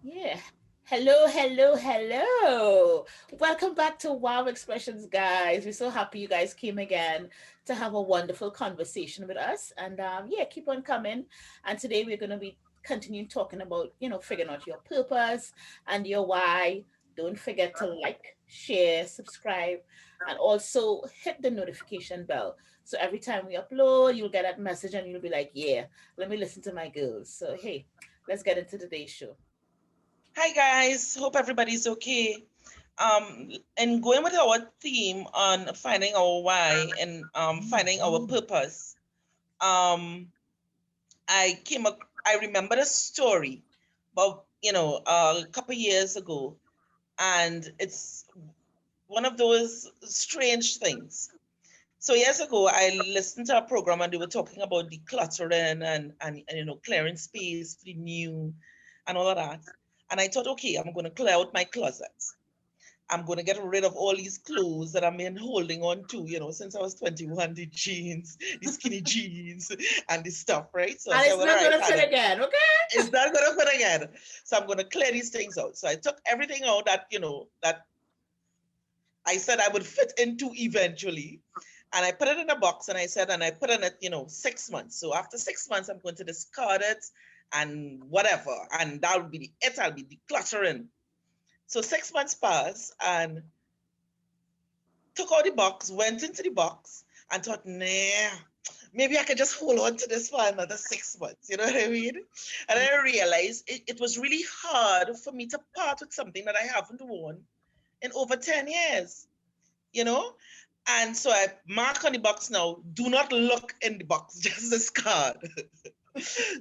Yeah. Hello, hello, hello. Welcome back to Wow Expressions, guys. We're so happy you guys came again to have a wonderful conversation with us. And yeah, keep on coming. And today we're going to be continuing talking about, figuring out your purpose and your why. Don't forget to like, share, subscribe, and also hit the notification bell. So every time we upload, you'll get that message and you'll be like, yeah, let me listen to my girls. So, hey, let's get into today's show. Hi guys, hope everybody's okay. And going with our theme on finding our why and finding our purpose, um, I remembered a story about a couple years ago, and it's one of those strange things. So years ago, I listened to a program and they were talking about decluttering and clearing space for the new and all of that. And I thought, okay, I'm going to clear out my closet. I'm going to get rid of all these clothes that I've been holding on to, since I was 21, the jeans, the skinny jeans, and the stuff, right? So I And said, it's well, all not right, gonna fit Hannah, again, okay? it's not going to fit again. So I'm going to clear these things out. So I took everything out that I said I would fit into eventually. And I put it in a box and I said, and I put in it, 6 months. So after 6 months, I'm going to discard it and whatever. And that will be it. I'll be decluttering. So 6 months passed and took out the box, went into the box and thought, nah, maybe I could just hold on to this for another 6 months. You know what I mean? And I realized it was really hard for me to part with something that I haven't worn in over 10 years, you know? And so I mark on the box now, do not look in the box, just discard.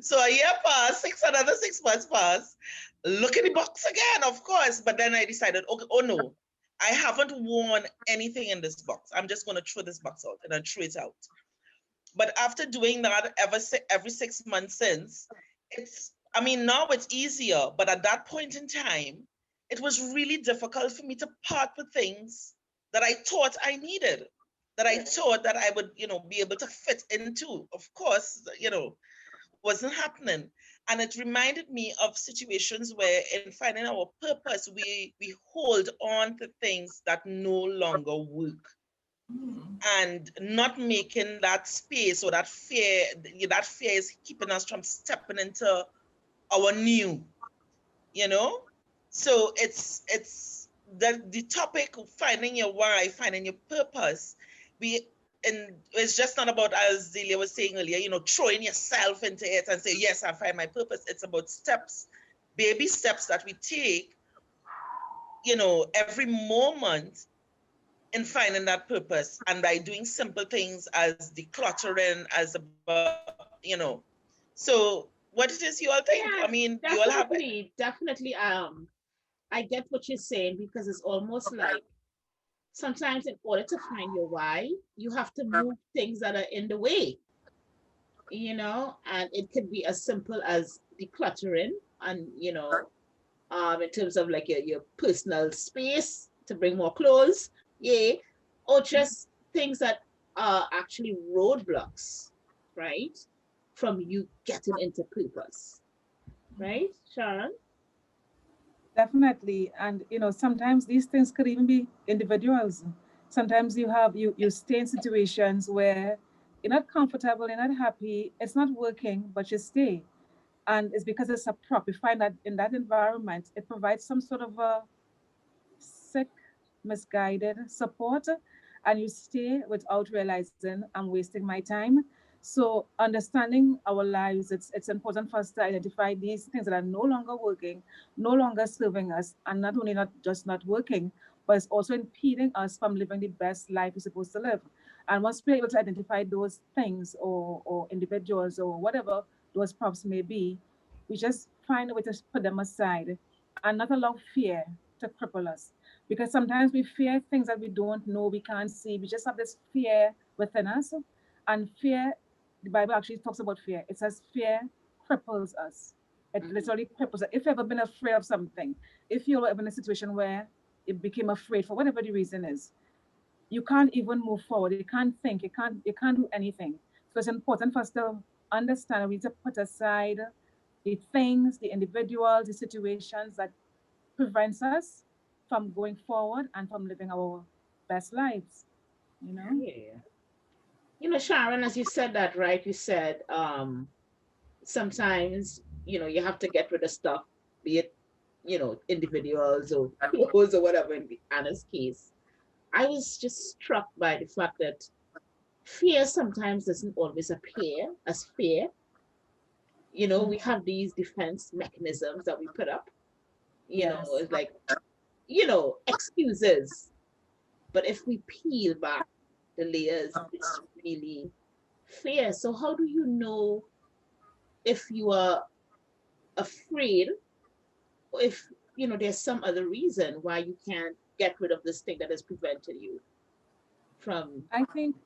So a year passed, another 6 months passed. Look at the box again, of course. But then I decided, okay, oh no, I haven't worn anything in this box. I'm just going to throw this box out and then throw it out. But after doing that every 6 months since, I mean, now it's easier. But at that point in time, it was really difficult for me to part with things that I thought I needed, that I thought that I would, be able to fit into. Of course, wasn't happening. And it reminded me of situations where in finding our purpose, we hold on to things that no longer work and not making that space or that fear is keeping us from stepping into our new, you know? So it's the topic of finding your why, finding your purpose. We and it's just not about, as Zelia was saying earlier, throwing yourself into it and say, yes, I find my purpose. It's about steps, baby steps that we take, every moment in finding that purpose and by doing simple things as decluttering, as so what it is you all think? I Yeah, mean, you all have definitely. I get what you're saying because it's almost like sometimes in order to find your why, you have to move things that are in the way, and it could be as simple as decluttering and in terms of like your personal space to bring more clothes, yeah, or just things that are actually roadblocks, right, from you getting into purpose, right, Sharon? Definitely. And sometimes these things could even be individuals. Sometimes you stay in situations where you're not comfortable, you're not happy, it's not working, but you stay. And it's because it's a prop. You find that in that environment, it provides some sort of a sick, misguided support, and you stay without realizing I'm wasting my time. So understanding our lives, it's important for us to identify these things that are no longer working, no longer serving us, and not only not just not working, but it's also impeding us from living the best life we're supposed to live. And once we're able to identify those things or individuals or whatever those props may be, we just find a way to put them aside and not allow fear to cripple us. Because sometimes we fear things that we don't know, we can't see. We just have this fear within us. And fear, the Bible actually talks about fear. It says fear cripples us. It Mm-hmm. literally cripples us. If you've ever been afraid of something, if you're ever in a situation where you became afraid for whatever the reason is, you can't even move forward. You can't think. You can't do anything. So it's important for us to understand we need to put aside the things, the individuals, the situations that prevents us from going forward and from living our best lives, you know? Yeah. Sharon, as you said that, right? You said sometimes, you have to get rid of stuff, be it, individuals or clothes or whatever in Anna's case. I was just struck by the fact that fear sometimes doesn't always appear as fear. We have these defense mechanisms that we put up, Yes. it's like, excuses. But if we peel back the layers, it's really fear. So how do you know if you are afraid, or if there's some other reason why you can't get rid of this thing that has prevented you from. I think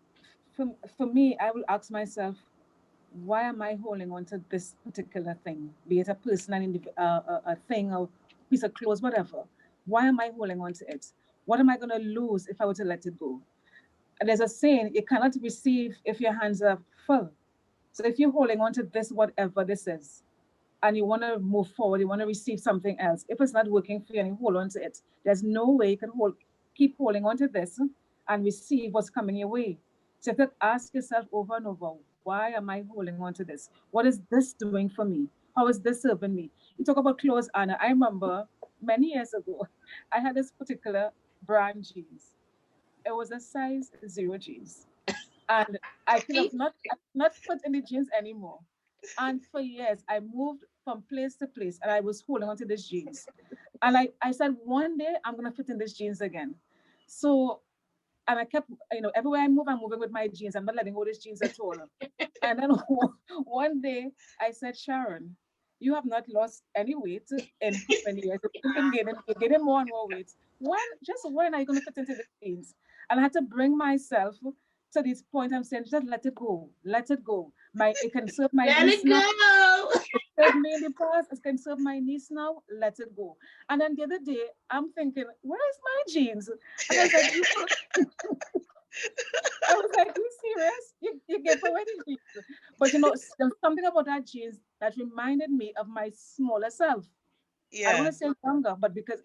for me, I will ask myself, why am I holding on to this particular thing, be it a person, a thing, or piece of clothes, whatever? Why am I holding on to it? What am I going to lose if I were to let it go? And there's a saying, you cannot receive if your hands are full. So if you're holding on to this, whatever this is, and you want to move forward, you want to receive something else. If it's not working for you and you hold on to it, there's no way you can keep holding on to this and receive what's coming your way. So you have to ask yourself over and over, why am I holding on to this? What is this doing for me? How is this serving me? You talk about clothes, Anna. I remember many years ago, I had this particular brand jeans. It was a size zero jeans. And I could have not fit in the jeans anymore. And for years, I moved from place to place and I was holding onto these jeans. And I said, one day I'm going to fit in these jeans again. So, and I kept, everywhere I move, I'm moving with my jeans. I'm not letting go of these jeans at all. And then one day I said, Sharon, you have not lost any weight in how many years? You've been gaining more and more weight. When are you going to fit into the jeans? And I had to bring myself to this point. I'm saying, just let it go. Let it go. It can serve my Let niece it now. go. It served me in the past. It can serve my niece now. Let it go. And then the other day, I'm thinking, where is my jeans? And I was like, you serious? You gave away the jeans. But there's something about that jeans that reminded me of my smaller self. I don't Yeah. want to say younger, but because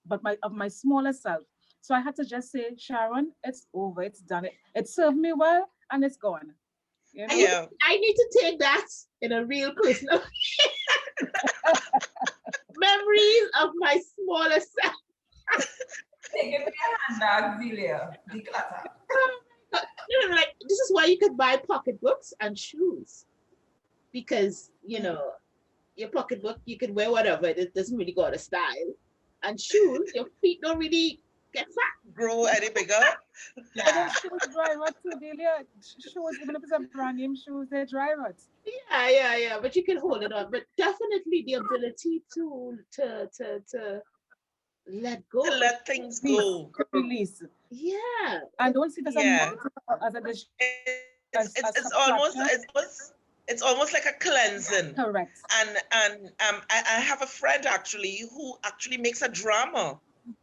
but my smaller self. So I had to just say, Sharon, it's over, it's done. It served me well and it's gone. You I know? need, Yeah. I need to take that in a real personal memories of my smaller self. Take it in your handbag, Zelia. Declutter. No, like this is why you could buy pocketbooks and shoes, because your pocketbook you can wear whatever, it doesn't really go out of style, and shoes your feet don't really get fat. Grow any bigger? But Yeah. those shoes dry rot too, Delia. Shoes, even if it's a brand name shoes, they dry rot. Yeah, but you can hold it on, but definitely the ability to let To go. let things Release, go. to release. Yeah. And don't see it as a Yeah. negative, as a It's almost subtraction. it's almost like a cleansing. Correct. And I have a friend actually who actually makes a drama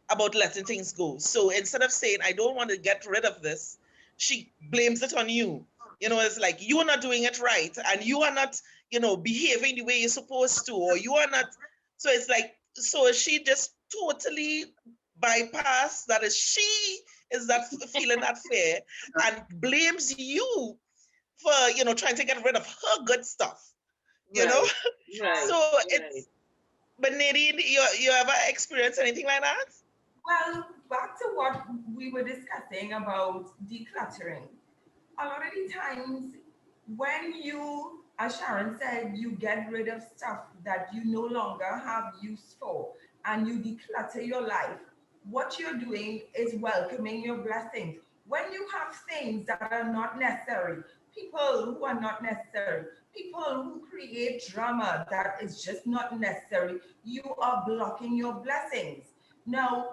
about letting things go. So instead of saying I don't want to get rid of this, she blames it on you. It's like you are not doing it right, and you are not, behaving the way you're supposed to, or you are not. So it's like, so she just totally bypass that is she is that feeling that fear and blames you for trying to get rid of her good stuff. you know Right. Right. so Right. it's but Nadine, you ever experienced anything like that? Well, back to what we were discussing about decluttering. A lot of the times when you, as Sharon said, you get rid of stuff that you no longer have use for and you declutter your life, what you're doing is welcoming your blessings. When you have things that are not necessary, people who are not necessary, people who create drama that is just not necessary, you are blocking your blessings. Now,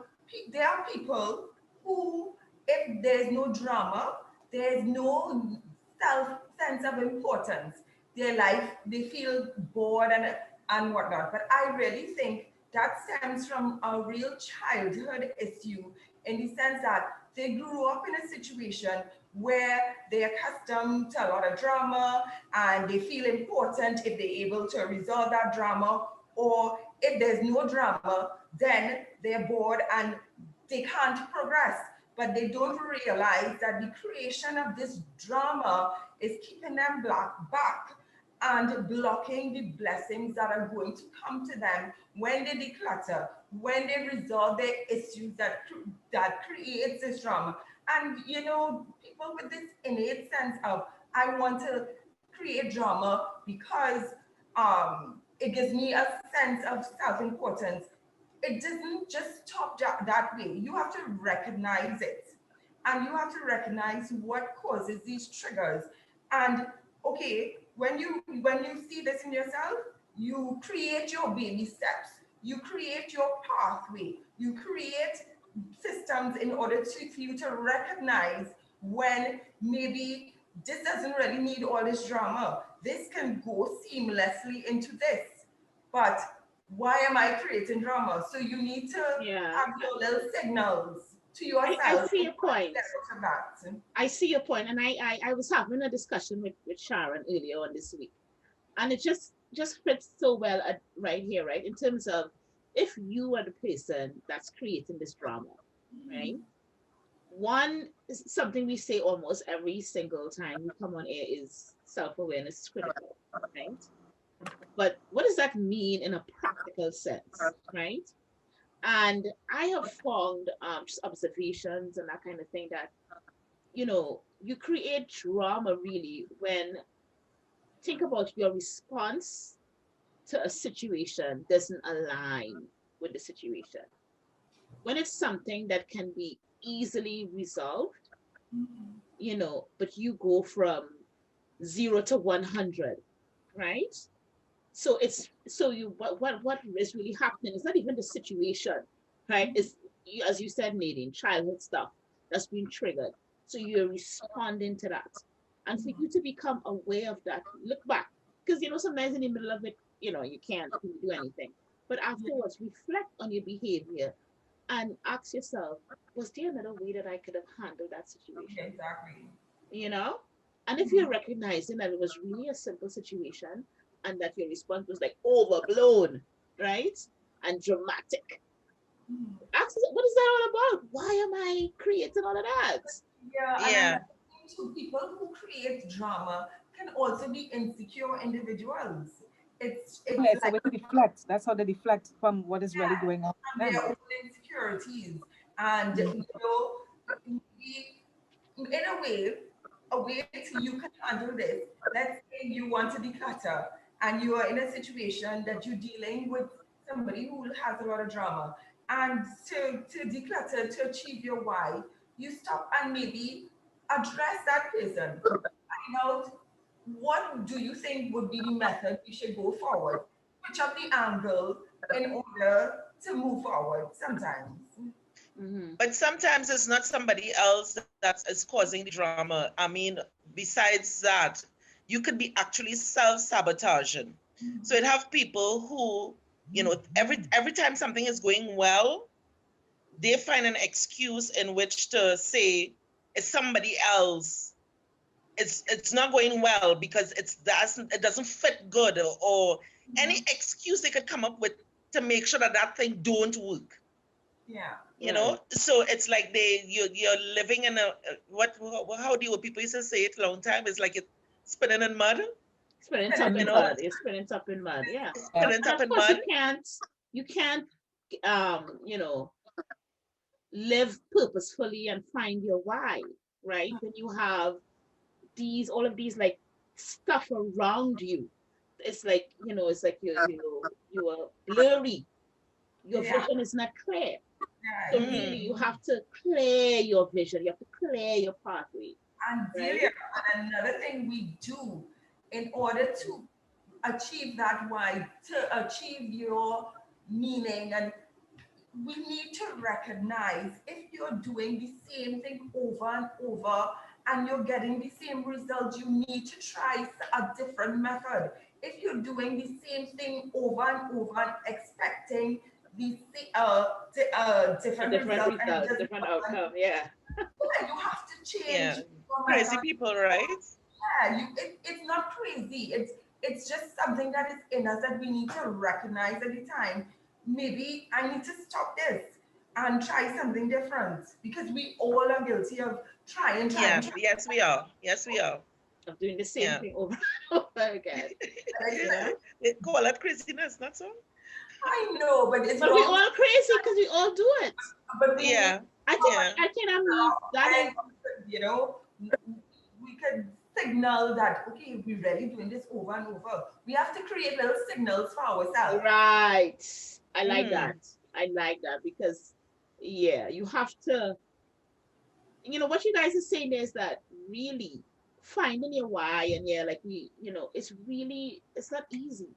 there are people who, if there's no drama, there's no self sense of importance. Their life, they feel bored and whatnot. But I really think that stems from a real childhood issue in the sense that they grew up in a situation where they're accustomed to a lot of drama and they feel important if they're able to resolve that drama, or if there's no drama, then they're bored and they can't progress. But they don't realize that the creation of this drama is keeping them back and blocking the blessings that are going to come to them when they declutter, when they resolve their issues that creates this drama. And you know, people with this innate sense of I want to create drama because it gives me a sense of self-importance. It doesn't just stop that way. You have to recognize it, and you have to recognize what causes these triggers. And okay, when you see this in yourself, you create your baby steps, you create your pathway, you create systems in order for you to recognize when maybe this doesn't really need all this drama. This can go seamlessly into this. But why am I creating drama? So you need to Yeah. have your little signals to I yourself see in your order to point. get out of that. I see your point, and I was having a discussion with Sharon earlier on this week, and it just fits so well right here, right? In terms of if you are the person that's creating this drama, right? One is something we say almost every single time we come on air is self-awareness is critical, right? But what does that mean in a practical sense, right? And I have found just observations and that kind of thing that you create drama really when think about your response to a situation doesn't align with the situation. When it's something that can be easily resolved, but you go from 0 to 100, right? So it's so you what is really happening is not even the situation, right? It's as you said, Nadine, childhood stuff that's being triggered. So you're responding to that. And for you to become aware of that, look back. Because sometimes in the middle of it, you can't really do anything. But afterwards, reflect on your behavior and ask yourself, was there another way that I could have handled that situation? Exactly. you know? And if you're recognizing that it was really a simple situation and that your response was like overblown, right? And dramatic, ask yourself, what is that all about? Why am I creating all of that? Yeah, and Yeah. another thing too, people who create drama can also be insecure individuals. It's Yeah, it's a like way to deflect. That's how they deflect from what is really yeah, going on from with their them. own insecurities. And Mhm. maybe in a way you can handle this. Let's say you want to declutter and you are in a situation that you're dealing with somebody who has a lot of drama. And to declutter, to achieve your why, you stop and maybe address that person. Find out what do you think would be the method we should go forward? Switch up the angle in order to move forward sometimes. Mm-hmm. But sometimes it's not somebody else that is causing the drama. I mean, besides that, you could be actually self-sabotaging. So it have people who, every time something is going well, they find an excuse in which to say it's somebody else. It's not going well because it doesn't fit good, or any excuse they could come up with to make sure that that thing don't work. Yeah. Right. So it's like you're living in a what how do you people used to say it a long time, it's like it's spinning in mud. Spinning top Spinning in Mhm. top. mud. It's spinning top in mud. Yeah. Yeah. Spinning And up of in course mud. you can't live purposefully and find your why, right? When you have all of these like stuff around you. It's like you are blurry. Your Yeah. vision is not clear. So Yeah. really Mm-hmm. you have to clear your vision. You have to clear your pathway, And right? Delia, and another thing we do in order to achieve that why, to achieve your meaning, and we need to recognize if you're doing the same thing over and over and you're getting the same results, you need to try a different method. If you're doing the same thing over and over and expecting the A different different result and it result, doesn't different happen, outcome. Yeah. Yeah, you have to change Yeah. your mind Crazy on. people, right? Yeah, it's not crazy. It's just something that is in us that we need to recognize at the time. Maybe I need to stop this and try something different because we all are guilty of Yeah. trying. Yes, we are. Yes, we are. Of doing the same Yeah. thing over and over again. You know? They call that craziness, not so? I know, but it's But we wrong. all crazy because we all do it. But we need to Yeah. I Yeah. cannot mean that and is you know we could signal that okay, we're really doing this over and over. We have to create little signals for ourselves. right. I like Mm-hmm. that. I like that because yeah, you have to, what you guys are saying is that really finding your why and yeah, like it's not easy.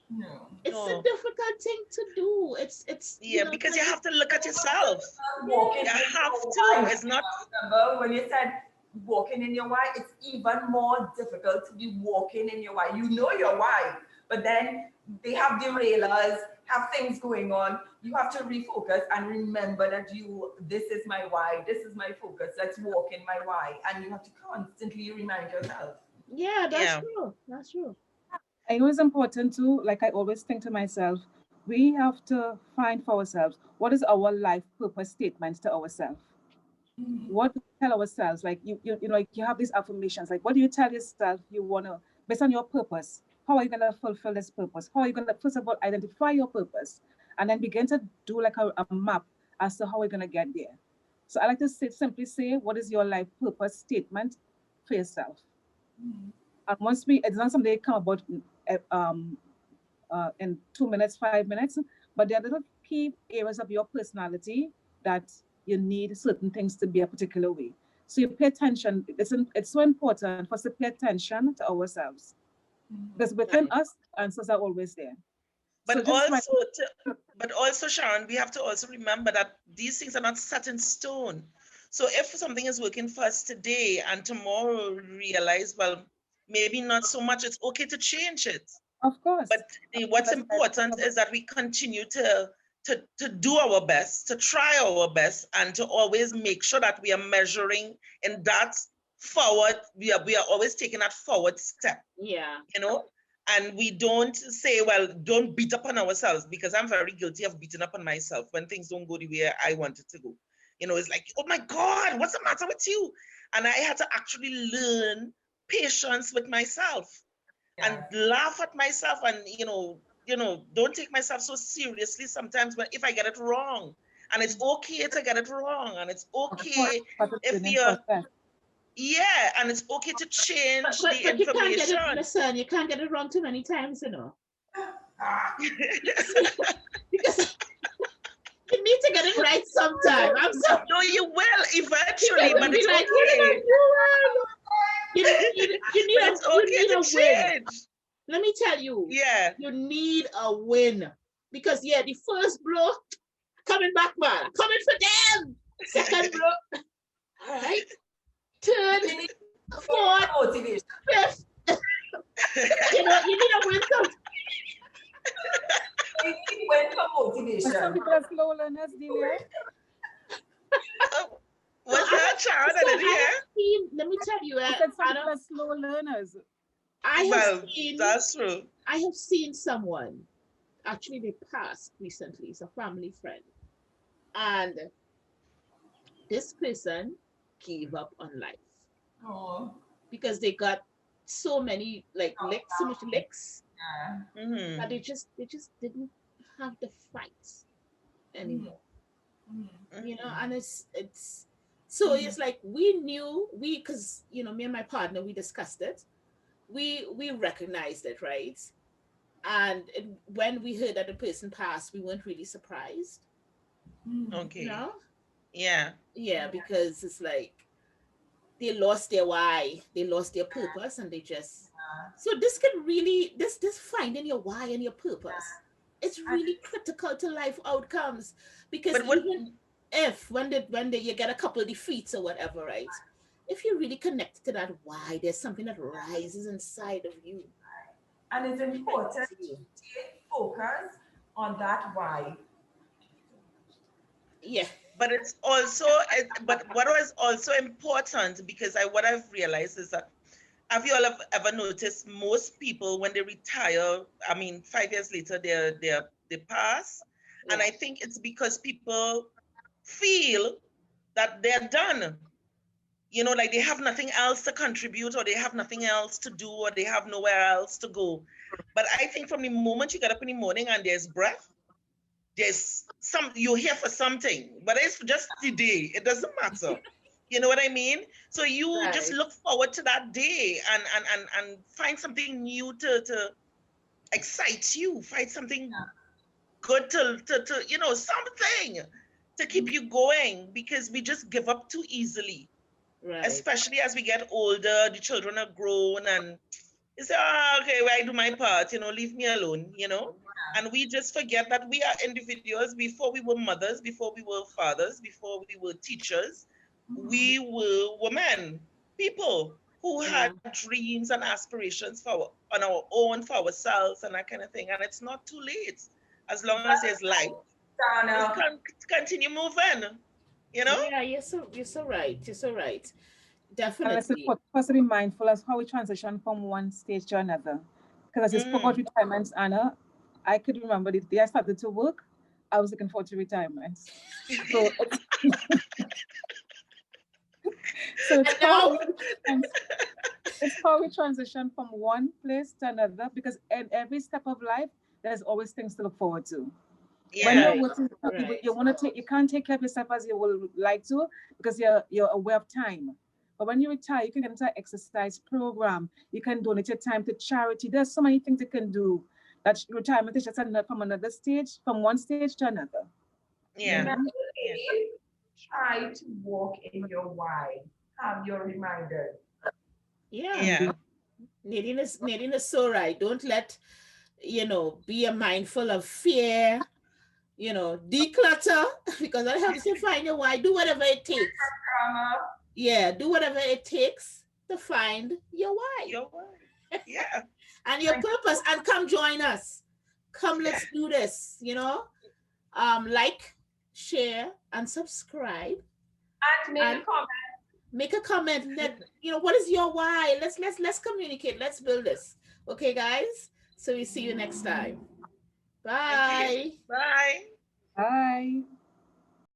No. It's a No. difficult thing to do. It's Yeah, because you kind of have to look at yourself. Walking You yeah. in have your to. why. It's not. Remember when you said walking in your why? It's even more difficult to be walking in your why. You know your why, but then they have derailers, have things going on. You have to refocus and remember that this is my why, this is my focus. Let's walk in my why, and you have to constantly remind yourself. Yeah, that's Yeah. true. That's true. I know it's important to, like I always think to myself, we have to find for ourselves what is our life purpose statement to ourselves. What do we tell ourselves? Like like you have these affirmations. Like what do you tell yourself you wanna based on your purpose? How are you gonna fulfill this purpose? How are you gonna first of all identify your purpose and then begin to do like a map as to how we're gonna get there. So I like to simply say, what is your life purpose statement for yourself? And once it's not something that come about in 2 minutes, 5 minutes, but there are little key areas of your personality that you need certain things to be a particular way. So you pay attention. It's so important for us to pay attention to ourselves because within Right. us, answers are always there. But So just try. also, but also, Sharon, we have to also remember that these things are not set in stone. So if something is working for us today and tomorrow we realize, well, maybe not so much, it's okay to change it. Of course. But what's That's what I talk important about. is that we continue to do our best, to try our best, and to always make sure that we are measuring in that forward. We are always taking that forward step, Yeah. you know. And we don't say, well, don't beat up on ourselves, because I'm very guilty of beating up on myself when things don't go the way I want it to go. It's like, oh my God, what's the matter with you? And I had to actually learn patience with myself and Yes. laugh at myself, and don't take myself so seriously sometimes when if I get it wrong. And it's okay to get it wrong, and it's Of course, okay part of the if learning you're process. yeah, and it's okay to But change but the but you can't get it, information. listen, you can't get it wrong too many times, Ah, because because you need to get it right sometime. I'm sorry. No, you will People eventually, will but be it's like, what am I okay. doing? But it's You okay need to a win. change. Let me tell you, Yeah. you need a win. Because yeah, the first blow, coming back, man. Coming for them. Second blow. All right. Third, you need fourth, motivation. fifth. You need a win sometimes. You need win for But some motivation. people are slow learners, Delia. Oh, So what's that, Sharon? I didn't I hear. have seen, let me tell you, I said some Anna, people are slow learners. I have Well, seen, that's true. I have seen someone, actually they passed recently, it's a family friend. And this person gave up on life Oh, because they got so many like licks, so much licks yeah. that Mm-hmm. they just didn't have the fight Mm, anymore. mm, And Mm-hmm. it's so mm, it's like we knew we because me and my partner we discussed it. We recognized it, right? And when we heard that the person passed, we weren't really surprised, mm. you Okay. know? Yeah. Yeah, because it's like they lost their why, they lost their purpose, and they just so this can really this finding your why and your purpose. It's And really critical to life outcomes because But what? even if when you get a couple of defeats or whatever, right? If you really connect to that why, there's something that rises inside of you. and it's important To you. to stay focused on that why. Yeah. but it's also, but what was also important, because what I've realized is that, have you all ever noticed most people when they retire, I mean, 5 years later, they pass, and Yeah. I think it's because people feel that they're done. Like they have nothing else to contribute, or they have nothing else to do, or they have nowhere else to go. But I think from the moment you get up in the morning and there's breath, you're here for something, but it's just the day. It doesn't matter. You know what I mean? So you just Right. look forward to that day, and find something new to excite you. Find something good to something to keep you going, because we just give up too easily, Right. especially as we get older. The children are grown, and you say, oh, okay, well, I do my part, leave me alone. And we just forget that we are individuals. Before we were mothers, before we were fathers, before we were teachers, we were women, people who Yeah. had dreams and aspirations on our own, for ourselves, and that kind of thing. And it's not too late. As long as there's life, just Donna, continue moving. Yeah, you're so right. You're so right. And let's Definitely. first be mindful as how we transition from one stage to another. Because as you spoke about Mm. retirements, Anna, I could remember the day I started to work, I was looking forward to retirement. So it's so it's And how now, we it's how we transition from one place to another, because in every step of life, there's always things to look forward to. When Yeah. you're right, working, you right. want to take, you can't take care of yourself as you would like to, because you're aware of time. But when you retire, you can get into an exercise program. You can donate your time to charity. There's so many things you can do. That retirement is just another, from another stage, from one stage to another. You Yeah. know. remember, Yeah. Nadine, try to walk in your why. Have your reminders. Yeah. Yeah. Indeed. Nadine is so right. Don't let, be a mindful of fear, declutter, because that helps you find your why. Do whatever it takes. Karma. Yeah, do whatever it takes to find your why You're right. Yeah. and your And purpose, and come join us. Come, Yeah. let's do this. Like, share, and subscribe, make a and comment. make a comment that, what is your why. Let's communicate. Let's build this. Okay, guys. So we see you next time. Okay. Bye. Bye. Bye.